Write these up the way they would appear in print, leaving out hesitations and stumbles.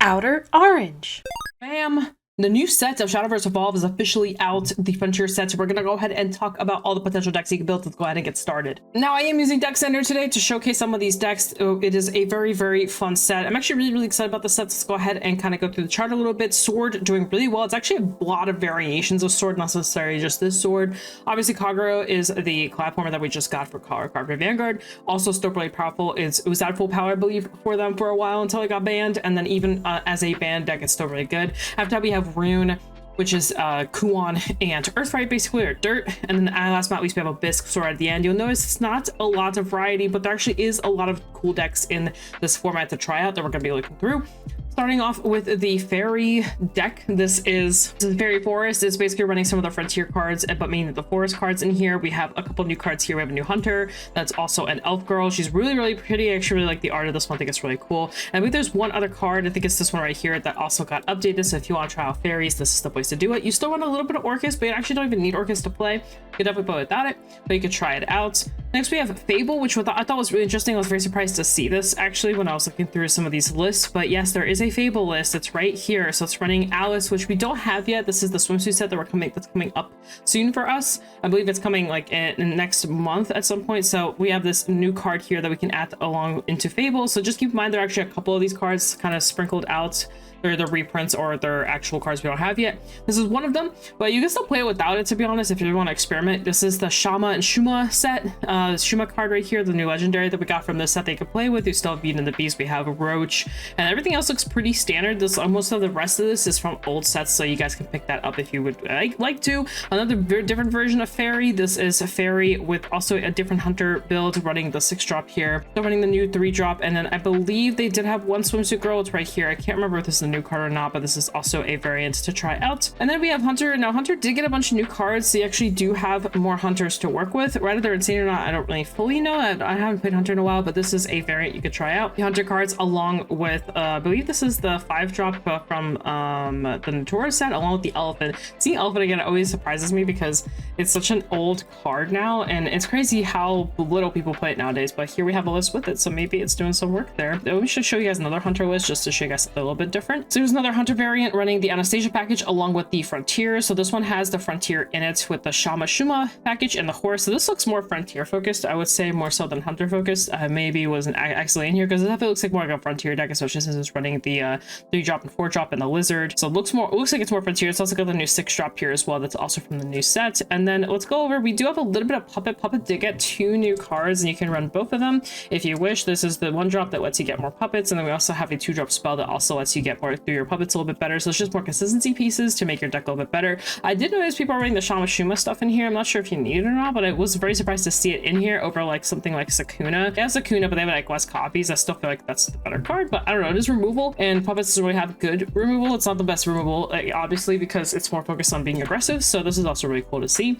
Outer Orange. Bam! The new set of Shadowverse Evolve is officially out, the Frontier set, so we're gonna go ahead and talk about all the potential decks you can build. Let's go ahead and get started. Now, I am using Deck Center today to showcase some of these decks. It is a very, very fun set. I'm actually really excited about the set. Let's go ahead and kind of go through the chart a little bit. Sword doing really well. It's actually a lot of variations of Sword, not necessarily just this sword. Obviously, Kagero is the platformer that we just got for Cardfight Vanguard. Also, still really powerful. It was at full power, I believe, for them for a while until it got banned, and then even as a banned deck, it's still really good. After that, we have Rune, which is Kuon and Earthfight, basically, or Dirt. And then last but not least, we have Abyss Sword at the end. You'll notice it's not a lot of variety, but there actually is a lot of cool decks in this format to try out that we're going to be looking through. Starting off with the Fairy deck, this is the Fairy Forest. It's basically running some of the Frontier cards, but mainly the Forest cards in here. We have a couple new cards here. We have a new Hunter that's also an Elf Girl. She's really pretty. I actually really like the art of this one. I think it's really cool. And I believe there's one other card, I think it's this one right here, that also got updated. So if you want to try out Fairies, this is the place to do it. You still want a little bit of Orcus, but you actually don't even need Orcus to play. You could definitely play without it, but you could try it out. Next, we have Fable, which I thought was really interesting. I was very surprised to see this actually when I was looking through some of these lists. But yes, there is a Fable list. It's right here. So it's running Alice, which we don't have yet. This is the swimsuit set that that's coming up soon for us. I believe it's coming like in next month at some point. So we have this new card here that we can add along into Fable. So just keep in mind there are actually a couple of these cards kind of sprinkled out. They're the reprints or they're actual cards we don't have yet. This is one of them, but you can still play it without it, to be honest, if you want to experiment. This is the Shama and Shuma set. Shuma card right here, the new legendary that we got from this set that you can play with. You still have Beat and the Beast. We have a Roach, and everything else looks pretty standard. Most of the rest of this is from old sets, so you guys can pick that up if you would like to. Another very different version of Fairy. This is a Fairy with also a different Hunter build, running the 6-drop here. They're running the new 3-drop, and then I believe they did have one Swimsuit Girl. It's right here. I can't remember if this is a new card or not, but this is also a variant to try out. And then we have Hunter. Now, Hunter did get a bunch of new cards, so you actually do have more Hunters to work with. Whether they're insane or not, I don't really fully know. I haven't played Hunter in a while, but this is a variant you could try out. The Hunter cards, along with I believe this is the 5-drop from the Natura set, along with the Elephant. Seeing Elephant again always surprises me because it's such an old card now, and it's crazy how little people play it nowadays. But here we have a list with it, so maybe it's doing some work there. We should show you guys another Hunter list just to show you guys a little bit different. So here's another Hunter variant running the Anastasia package along with the Frontier. So this one has the Frontier in it with the Shama Shuma package and the Horse. So this looks more Frontier focused, I would say, more so than Hunter focused. Maybe wasn't actually in here because it definitely looks like more like a Frontier deck, especially since it's running the 3-drop and 4-drop and the Lizard. So it looks like it's more Frontier. It's also got the new 6-drop here as well. That's also from the new set. And then let's go over. We do have a little bit of Puppet. Puppet did get 2 new cards, and you can run both of them if you wish. This is the 1-drop that lets you get more puppets, and then we also have a 2-drop spell that also lets you get more through your puppets a little bit better. So it's just more consistency pieces to make your deck a little bit better. I did notice people are running the Shama Shuma stuff in here. I'm not sure if you need it or not, but I was very surprised to see it in here over like something like Sakuna. Yeah, Sakuna, but they have like less copies. I still feel like that's the better card, but I don't know. It is removal, and puppets doesn't really have good removal. It's not the best removal, obviously, because it's more focused on being aggressive. So this is also really cool to see.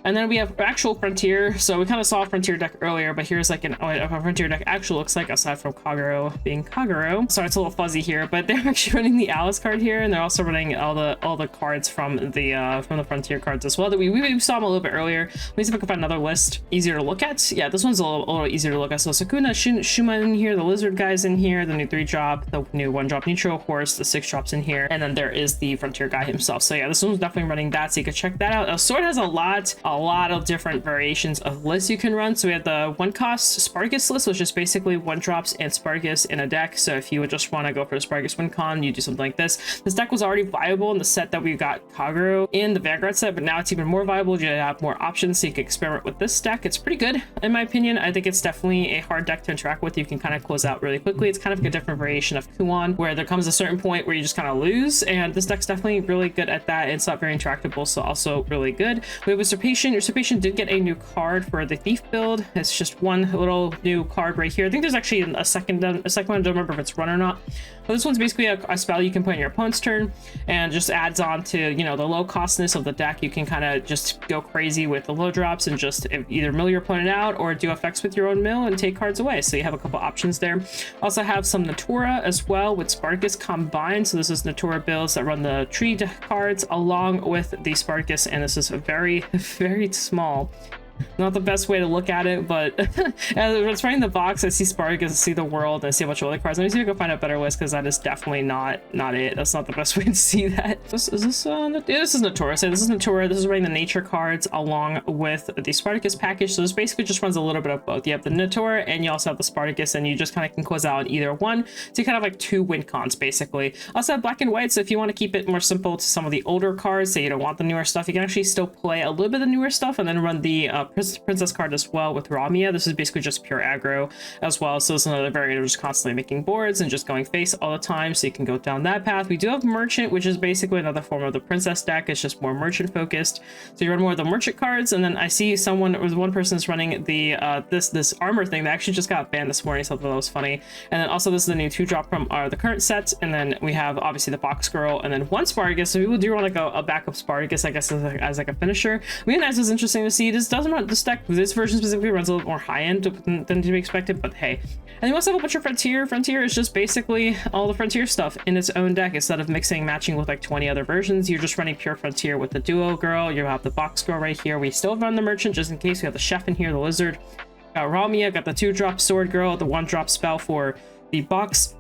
And then we have actual Frontier. So we kind of saw a Frontier deck earlier, but here's like what a Frontier deck actually looks like, aside from Kagero being Kagero. Sorry, it's a little fuzzy here, but they're actually running the Alice card here, and they're also running all the cards from the Frontier cards as well. That we saw them a little bit earlier. Let me see if I can find another list easier to look at. Yeah, this one's a little easier to look at. So Sakuna, Shuma in here, the Lizard guys in here, the new 3-drop, the new 1-drop Neutral Horse, the 6-drops in here, and then there is the Frontier guy himself. So yeah, this one's definitely running that, so you can check that out. Sword has a lot of different variations of lists you can run. So we have the 1-cost Sparkus list, which is basically 1-drops and Sparkus in a deck. So if you would just want to go for a Sparkus win-con, you do something like this. This deck was already viable in the set that we got Kagero in the Vanguard set, but now it's even more viable. You have more options, so you can experiment with this deck. It's pretty good, in my opinion. I think it's definitely a hard deck to interact with. You can kind of close out really quickly. It's kind of like a different variation of Kuon, where there comes a certain point where you just kind of lose, and this deck's definitely really good at that. It's not very interactable, so also really good. We have Usurpation. Usurpation did get a new card for the Thief build. It's just one little new card right here. I think there's actually a second one. I don't remember if it's run or not. But this one's basically a spell you can put in your opponent's turn, and just adds on to, you know, the low costness of the deck. You can kind of just go crazy with the low drops and just either mill your opponent out or do effects with your own mill and take cards away. So you have a couple options there. Also have some Natura as well with Sparkus combined. So this is Natura builds that run the tree cards along with the Sparkus, and this is a very small not the best way to look at it, but as it's running the box, I see Spartacus, I see the world, and I see a bunch of other cards. Let me see if I can find a better list, because that is definitely not it. That's not the best way to see that. This is Natura. So this is Natura. This is running the nature cards along with the Spartacus package. So this basically just runs a little bit of both. You have the Natura and you also have the Spartacus, and you just kind of can close out on either one. So you kind of have like two win cons basically. Also have black and white. So if you want to keep it more simple to some of the older cards, say you don't want the newer stuff, you can actually still play a little bit of the newer stuff and then run the princess card as well with Ramia. This is basically just pure aggro as well. So it's another variant of just constantly making boards and just going face all the time. So you can go down that path. We do have merchant, which is basically another form of the princess deck. It's just more merchant focused. So you run more of the merchant cards. And then I see one person is running the this armor thing that actually just got banned this morning. Something that was funny. And then also this is the new 2-drop from the current set. And then we have obviously the box girl and then one Spartacus. So people do want to go a backup Spartacus, I guess, as like a finisher. Leonidas is interesting to see. This doesn't run this deck. This version specifically runs a little more high end than to be expected, but hey. And you also have a bunch of Frontier. Frontier is just basically all the Frontier stuff in its own deck. Instead of matching with like 20 other versions, you're just running pure Frontier with the duo girl. You have the box girl right here. We still run the merchant just in case. We have the chef in here, the lizard. Got Ramia, got the 2-drop sword girl, the 1-drop spell for the box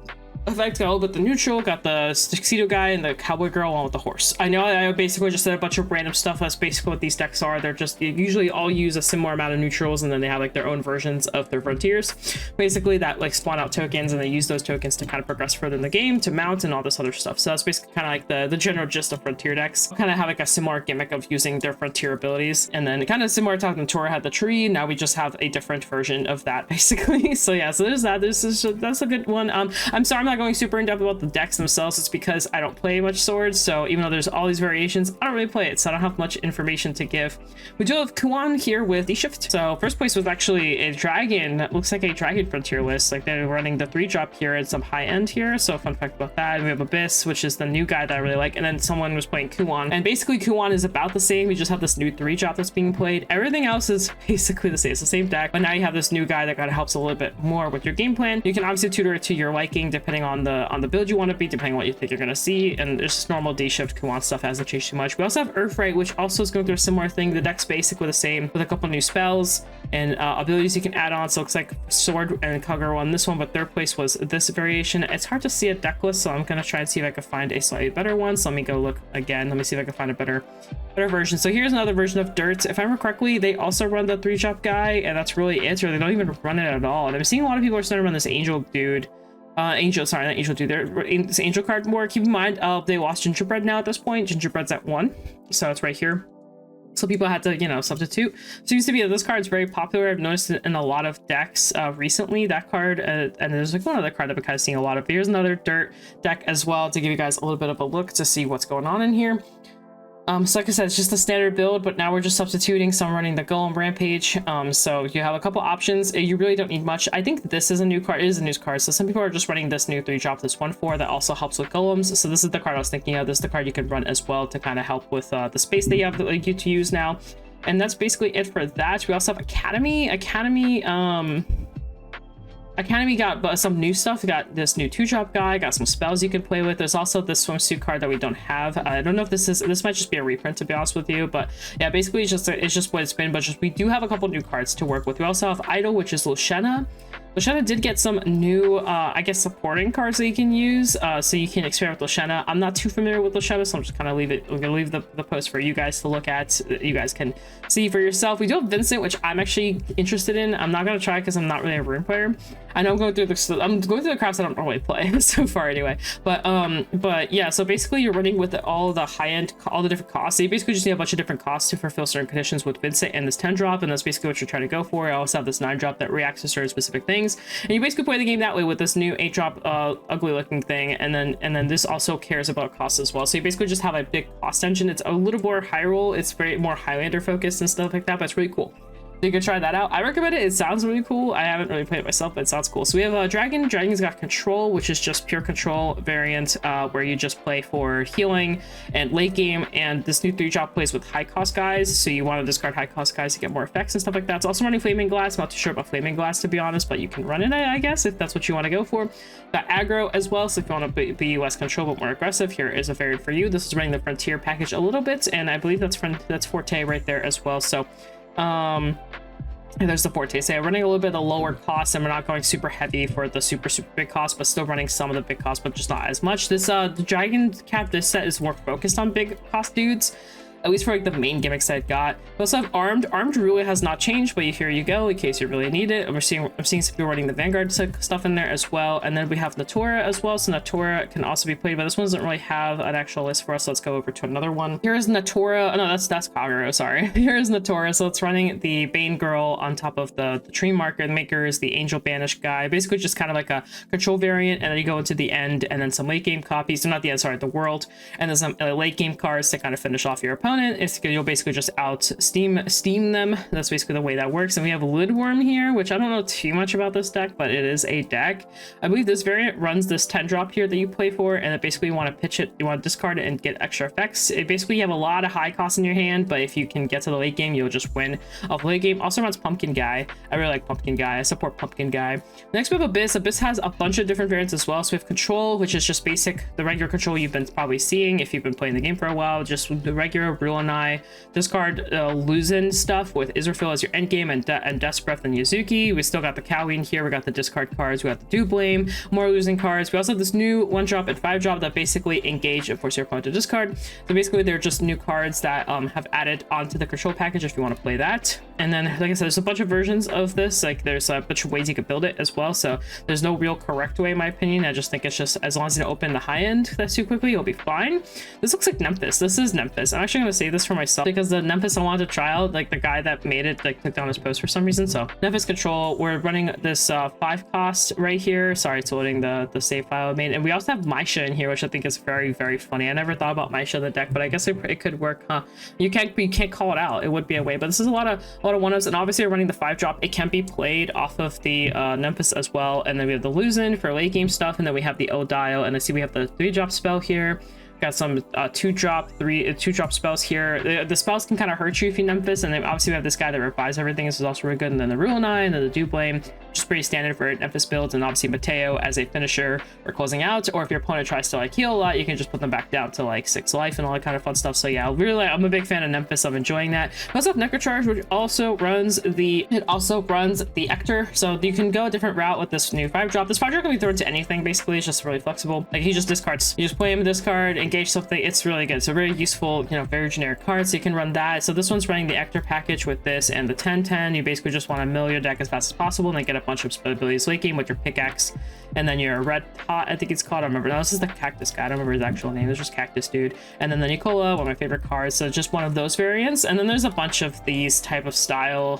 effect, got a little bit the neutral, got the tuxedo guy and the cowboy girl along with the horse. I know I basically just said a bunch of random stuff. That's basically what these decks are. They're just, they usually all use a similar amount of neutrals, and then they have like their own versions of their frontiers basically that like spawn out tokens, and they use those tokens to kind of progress further in the game, to mount and all this other stuff. So that's basically kind of like the general gist of frontier decks. Kind of have like a similar gimmick of using their frontier abilities, and then kind of similar to how Natura had the tree. Now we just have a different version of that basically. So yeah, so there's that. That's a good one. I'm sorry I'm not going super in depth about the decks themselves. It's because I don't play much swords, so even though there's all these variations, I don't really play it, so I don't have much information to give. We do have Kuan here with the shift. So first place was actually a dragon. That looks like a dragon frontier list. Like they're running the 3-drop here and some high end here. So fun fact about that. And we have Abyss, which is the new guy that I really like. And then someone was playing Kuan. And basically Kuan is about the same. We just have this new 3-drop that's being played. Everything else is basically the same. It's the same deck, but now you have this new guy that kind of helps a little bit more with your game plan. You can obviously tutor it to your liking depending on the build you want to be, depending on what you think you're going to see. And there's just normal D-shift Kuan stuff hasn't changed too much. We also have Earthright, which also is going through a similar thing. The deck's basically the same with a couple new spells and abilities you can add on. So it looks like Sword and Kagura won this one, but third place was this variation. It's hard to see a deck list, so I'm going to try and see if I can find a slightly better one. So let me go look again. Let me see if I can find a better version. So here's another version of Dirt. If I remember correctly, they also run the 3-drop guy, and that's really it, or they don't even run it at all. And I'm seeing a lot of people are starting to run this Angel dude. Sorry, not Angel dude. This Angel card more. Keep in mind, they lost Gingerbread now at this point. Gingerbread's at 1, so it's right here. So people had to, you know, substitute. So it used to be that this card's very popular. I've noticed it in a lot of decks recently, that card. And there's like one other card that I've been kind of seeing a lot of. But here's another Dirt deck as well to give you guys a little bit of a look to see what's going on in here. So like I said, it's just a standard build, but now we're just substituting some running the Golem Rampage. So you have a couple options. You really don't need much. I think this is a new card. It is a new card. So some people are just running this new 3-drop, this 1/4 that also helps with golems. So this is the card I was thinking of. This is the card you can run as well to kind of help with the space that you have that you to use now. And that's basically it for that. We also have Academy. Academy got some new stuff. We got this new 2-drop guy, got some spells you can play with. There's also this swimsuit card that we don't have. I don't know if this might just be a reprint, to be honest with you, but yeah, basically it's just what it's been. But we do have a couple new cards to work with. We also have Idol, which is Luciana. Luciana did get some new, I guess, supporting cards that you can use, so you can experiment with Luciana. I'm not too familiar with Luciana, so I'm just kind of we're gonna leave the post for you guys to look at. You guys can see for yourself. We do have Vincent, which I'm actually interested in. I'm not gonna try because I'm not really a rune player. I know I'm going through the crafts I don't normally play so far anyway. But yeah, so basically you're running with all the high end, all the different costs. So you basically just need a bunch of different costs to fulfill certain conditions with Vincent and this 10-drop, and that's basically what you're trying to go for. I also have this 9-drop that reacts to certain specific things, and you basically play the game that way with this new 8-drop ugly looking thing, and then this also cares about costs as well. So you basically just have a big cost engine. It's a little more high roll. It's very more Highlander focused and stuff like that, but it's really cool. So you can try that out. I recommend it. It sounds really cool. I haven't really played it myself, but it sounds cool. So we have a Dragon. Dragon's got Control, which is just pure control variant, where you just play for healing and late game. And this new 3-drop plays with high cost guys. So you want to discard high cost guys to get more effects and stuff like that. It's also running Flaming Glass. I'm not too sure about Flaming Glass, to be honest, but you can run it, I guess, if that's what you want to go for. Got aggro as well. So if you want to be less control but more aggressive, here is a variant for you. This is running the Frontier package a little bit, and I believe that's Forte right there as well. So And there's the forte. So yeah, running a little bit of the lower cost, and we're not going super heavy for the super big cost, but still running some of the big cost, but just not as much. This the Dragon Cap, this set is more focused on big cost dudes, at least for like the main gimmicks that I got. We also have Armed. Armed really has not changed, but here you go in case you really need it. I'm seeing some people running the Vanguard stuff in there as well. And then we have Natura as well. So Natura can also be played, but this one doesn't really have an actual list for us. So let's go over to another one. Here's Natura. Oh no, that's Kagero, sorry. Here's Natura. So it's running the Bane Girl on top of the tree marker. The maker is the Angel Banish guy. Basically just kind of like a control variant. And then you go into the end and then some late game copies. So not the end, sorry, the world. And then some late game cards to kind of finish off your opponent. You'll basically just out steam them. That's basically the way that works. And we have Lidworm here, which I don't know too much about this deck, but it is a deck. I believe this variant runs this 10 drop here that you play for, and it basically you want to pitch it, you want to discard it and get extra effects. It basically you have a lot of high costs in your hand, but if you can get to the late game, you'll just win off late game. Also runs Pumpkin Guy. I really like Pumpkin Guy. I support Pumpkin Guy. Next we have Abyss. Abyss has a bunch of different variants as well. So we have Control, which is just basic, the regular control you've been probably seeing if you've been playing the game for a while. Just the regular Rule and I discard Luzin stuff with Israfil as your endgame and Death's Breath and Yuzuki. We still got the Cowie in here. We got the discard cards. We got the Do Blame, more losing cards. We also have this new 1-drop and 5-drop that basically engage and force your opponent to discard. So basically they're just new cards that have added onto the control package if you want to play that. And then, like I said, there's a bunch of versions of this. Like there's a bunch of ways you could build it as well. So there's no real correct way, in my opinion. I just think it's just as long as you don't open the high end that's too quickly, you'll be fine. This looks like Nempus. This is Nempus. I'm actually going to save this for myself because the Nempus I wanted to try out, like the guy that made it like took down his post for some reason. So Nempus Control, we're running this 5 cost right here. Sorry, it's loading the save file I made. And we also have Maisha in here, which I think is very, very funny. I never thought about Maisha in the deck, but I guess it could work, huh? You can't call it out. It would be a way, but this is a lot of 1-ups, and obviously we're running the 5-drop. It can be played off of the Nempus as well. And then we have the Luzin for late game stuff, and then we have the Odile, and I see we have the 3-drop spell here. Got some 2-drop spells here. The spells can kind of hurt you if you Nempus, and then obviously we have this guy that revives everything. This is also really good. And then the Rule 9 and then the Do Blame, just pretty standard for Nempus builds. And obviously Mateo as a finisher or closing out, or if your opponent tries to like heal a lot, you can just put them back down to like 6 life and all that kind of fun stuff. So yeah, really, I'm a big fan of Nempus. I'm enjoying that. We also have Necrocharge, which also runs the Ector. So you can go a different route with this new 5-drop. This 5-drop can be thrown to anything. Basically, it's just really flexible. Like he just discards. You just play him in discard, engage something. It's really good. So very useful, you know, very generic card. So you can run that. So this one's running the Ector package with this and the 10-10. You basically just want to mill your deck as fast as possible and then get a bunch of abilities late game with your pickaxe. And then your Red Hot, I think it's called. I don't remember. No, this is the Cactus guy. I don't remember his actual name. It's just Cactus Dude. And then the Nicola, one of my favorite cards. So just one of those variants. And then there's a bunch of these type of style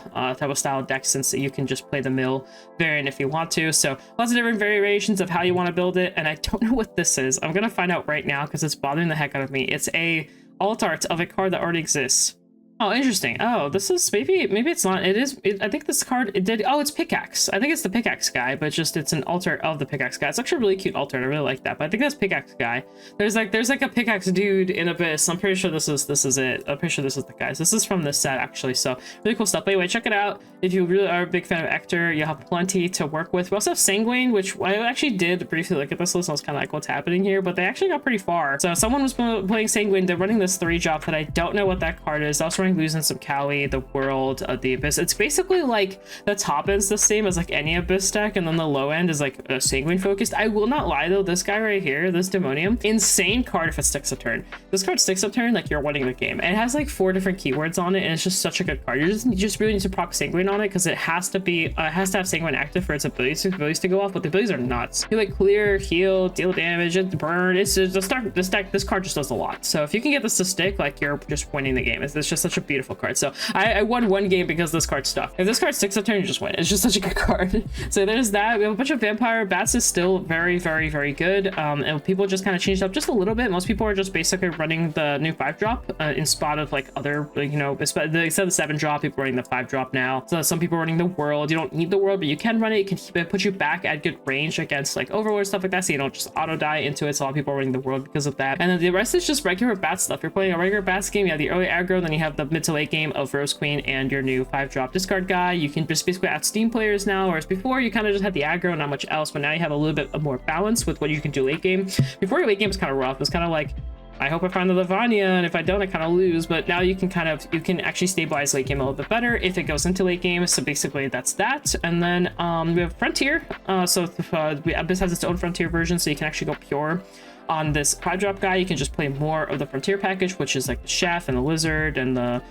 decks, since you can just play the mill variant if you want to. So lots of different variations of how you want to build it. And I don't know what this is. I'm gonna find out right now because it's bothering the heck out of me. It's a alt art of a card that already exists. Oh, interesting. Oh, this is maybe it's not. It is. I think this card it did. Oh, it's Pickaxe. I think it's the Pickaxe guy, but it's an altar of the Pickaxe guy. It's actually a really cute altar. I really like that. But I think that's Pickaxe guy. There's like a Pickaxe dude in Abyss. I'm pretty sure this is it. I'm pretty sure this is the guys. This is from this set actually. So really cool stuff. But anyway, check it out. If you really are a big fan of Ector, you'll have plenty to work with. We also have Sanguine, which I actually did briefly look at this list. I was kind of like, what's happening here? But they actually got pretty far. So someone was playing Sanguine. They're running this 3-drop that I don't know what that card is. I was running losing some Cowie, the World, the Abyss. It's basically like the top end's the same as like any Abyss deck, and then the low end is like a Sanguine focused. I will not lie though, this guy right here, this Demonium, insane card if it sticks a turn. This card sticks a turn, like you're winning the game. And it has like 4 different keywords on it, and it's just such a good card. You just really need to proc Sanguine on it because it has to have Sanguine active for its abilities to go off, but the abilities are nuts. You like clear, heal, deal damage, and burn. It's just this card just does a lot. So if you can get this to stick, like you're just winning the game. It's just such a beautiful card. So I won 1 game because this card stuck. If this card sticks a turn, you just win. It's just such a good card. So there's that. We have a bunch of Vampire. Bats is still very, very, very good. And people just kind of changed up just a little bit. Most people are just basically running the new 5-drop in spot of like other, you know, instead of the 7-drop, people are running the 5-drop now. So some people are running the World. You don't need the World, but you can run it. It can put you back at good range against like Overlord, stuff like that. So you don't just auto die into it. So a lot of people are running the World because of that. And then the rest is just regular bat stuff. You're playing a regular bats game. You have the early aggro, then you have the mid to late game of Rose Queen and your new 5-drop discard guy. You can just basically out Steam players now, whereas before you kind of just had the aggro, not much else, but now you have a little bit more balance with what you can do late game. Before your late game was kind of rough. It was kind of like I hope I find the Lavanya, and if I don't, I kind of lose. But now you can actually stabilize late game a little bit better if it goes into late game. So basically that's that. And then we have Frontier. Abyss has its own Frontier version, so you can actually go pure on this 5-drop guy. You can just play more of the Frontier package, which is like the Chef and the Lizard and the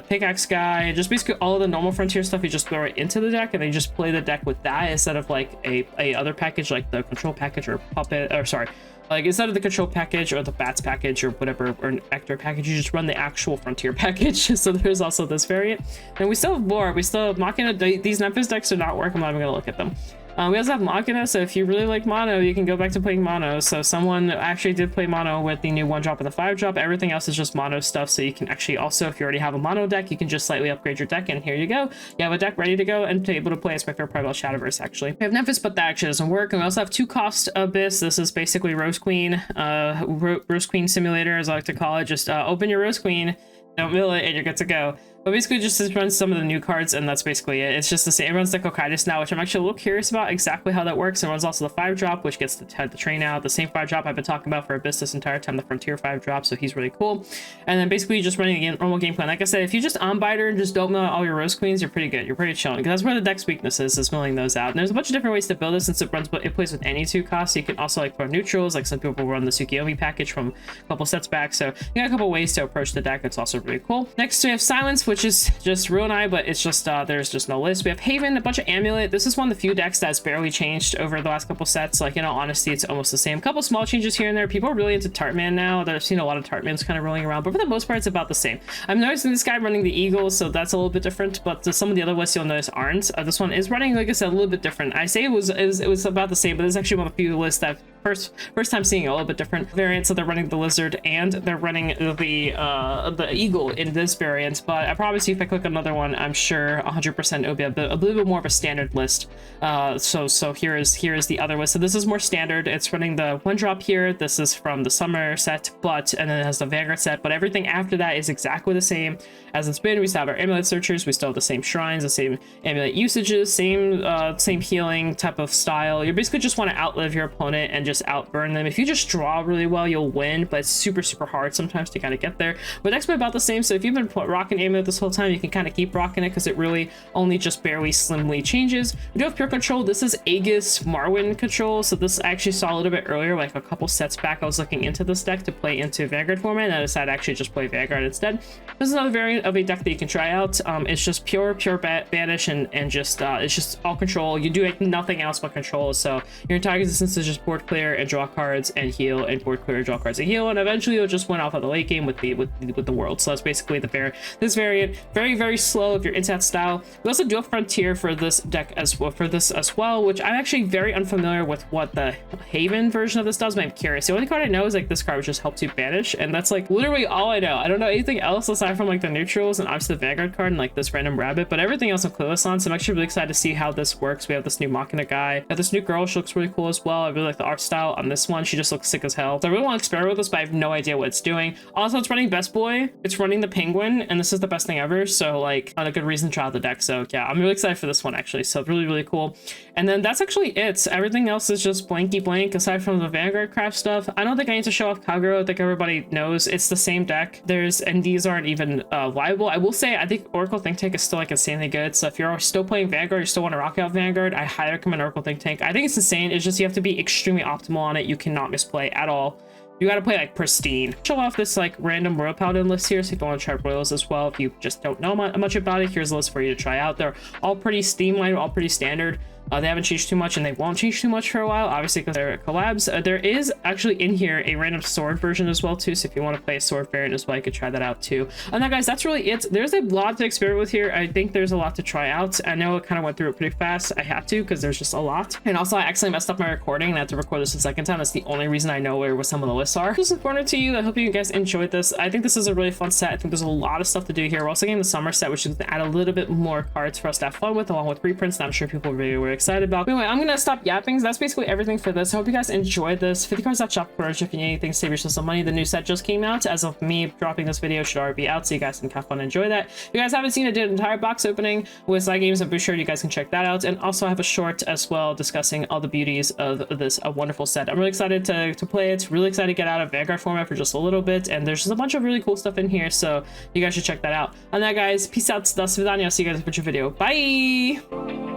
Pickaxe guy. Just basically all of the normal Frontier stuff you just throw it into the deck, and then you just play the deck with that instead of like a other package like the Control package or Puppet, or sorry, like instead of the Control package or the Bats package or whatever, or an Actor package, you just run the actual Frontier package. So there's also this variant, and we still have more. We still have Machina. These Memphis decks do not work. I'm not even gonna look at them. We also have Machina, so if you really like mono, you can go back to playing mono. So someone actually did play mono with the new 1-drop and the 5-drop. Everything else is just mono stuff, so you can actually also, if you already have a mono deck, you can just slightly upgrade your deck, and here you go. You have a deck ready to go and to able to play. It's my favorite part about Shadowverse, actually. We have Memphis, but that actually doesn't work. And we also have 2-cost Abyss. This is basically Rose Queen, Rose Queen Simulator, as I like to call it. Just open your Rose Queen, don't mill it, and you're good to go. But basically just runs some of the new cards, and that's basically it. It's just the same. It runs the Cocytus now, which I'm actually a little curious about exactly how that works. It runs also the 5-drop, which gets the train out. The same 5-drop I've been talking about for Abyss this entire time, the Frontier 5-drop, so he's really cool. And then basically just running a normal game plan. Like I said, if you just on-biter and just don't mill out all your Rose Queens, you're pretty good. You're pretty chilling, because that's where the deck's weakness is milling those out. And there's a bunch of different ways to build it since it plays with any 2 costs. So you can also like run neutrals, like some people run the Tsukiyomi package from a couple sets back. So you got a couple ways to approach the deck. It's also really cool. Next we have Silence, which is just Ruin Eye, but it's just there's just no list. We have Haven, a bunch of Amulet. This is one of the few decks that's barely changed over the last couple sets. Like, in all honesty, it's almost the same. A couple small changes here and there. People are really into Tartman now. I've seen a lot of Tartmans kind of rolling around, but for the most part, it's about the same. I'm noticing this guy running the Eagle, so that's a little bit different, but some of the other lists you'll notice aren't. This one is running, like I said, a little bit different. I say it was about the same, but it's actually one of the few lists that first time seeing a little bit different variant. So they're running the Lizard and they're running the Eagle in this variant, but I promise you if I click another one, I'm sure 100% it'll be a little bit more of a standard list. So here is the other list. So this is more standard. It's running the 1-drop here. This is from the Summer set, and then it has the Vanguard set, but everything after that is exactly the same as it's been. We still have our Amulet Searchers, we still have the same shrines, the same amulet usages, same healing type of style. You basically just want to outlive your opponent and just outburn them. If you just draw really well, you'll win, but it's super hard sometimes to kind of get there. But next about the same, so if you've been rocking Amulet this whole time, you can kind of keep rocking it because it really only just barely slimly changes. We do have pure control. This is Aegis Marwyn control, so this I actually saw a little bit earlier, like a couple sets back. I was looking into this deck to play into Vanguard format, and I decided to actually just play Vanguard instead. This is another variant of a deck that you can try out. It's just pure banish and just it's just all control. You do nothing else but control, so your entire existence is just board clear and draw cards and heal, and board clear, draw cards and heal, and eventually you'll just win off of the late game with the world. So that's basically this variant. Very slow if you're into that style. We also do have Frontier for this deck as well, which I'm actually very unfamiliar with what the Haven version of this does, but I'm curious. The only card I know is like this card, which just helps you banish, and that's like literally all I know. I don't know anything else aside from like the neutrals and obviously the Vanguard card and like this random rabbit, but everything else I'm clueless on. So I'm actually really excited to see how this works. We have this new Machina guy. We have this new girl. She looks really cool as well. I really like the art style on this one. She just looks sick as hell. So I really want to experiment with this, but I have no idea what it's doing. Also, it's running Best Boy. It's running the Penguin, and this is the best thing ever. So like, on a good reason to try out the deck. So yeah, I'm really excited for this one actually. So really cool. And then that's actually it. Everything else is just blanky blank aside from the Vanguard craft stuff. I don't think I need to show off Kagero. I think everybody knows it's the same deck. And these aren't even viable. I will say I think Oracle Think Tank is still like insanely good. So if you're still playing Vanguard, you still want to rock out Vanguard, I highly recommend Oracle Think Tank. I think it's insane. It's just you have to be extremely optimal on it. You cannot misplay at all. You gotta play like pristine. Show off this like random Royal Paladin list here, so if you want to try Royals as well, if you just don't know much about it, here's a list for you to try out. They're all pretty streamlined, all pretty standard. They haven't changed too much, and they won't change too much for a while, obviously, because they're collabs. There is actually in here a random sword version as well, too, so if you want to play a sword variant as well, you could try that out, too. And that, guys, that's really it. There's a lot to experiment with here. I think there's a lot to try out. I know I kind of went through it pretty fast. I had to, because there's just a lot. And also, I accidentally messed up my recording, and I had to record this a second time. That's the only reason I know where some of the lists are. Just important to you. I hope you guys enjoyed this. I think this is a really fun set. I think there's a lot of stuff to do here. We're also getting the summer set, which is going to add a little bit more cards for us to have fun with, along with reprints, and I'm sure people are really excited about. But anyway, I'm gonna stop yapping. That's basically everything for this. I hope you guys enjoyed this. 50 cards at Shop Courage if you need anything to save yourself some money. The new set just came out. As of me dropping this video, it should already be out, so you guys can have fun and enjoy that. If you guys haven't seen, I did an entire box opening with Cygames and Bushiroad. You guys can check that out. And also I have a short as well discussing all the beauties of this wonderful set. I'm really excited to play it. Really excited to get out of Vanguard format for just a little bit. And there's just a bunch of really cool stuff in here, so you guys should check that out. On that, guys, peace out. До свидания. I'll see you guys in a future video. Bye!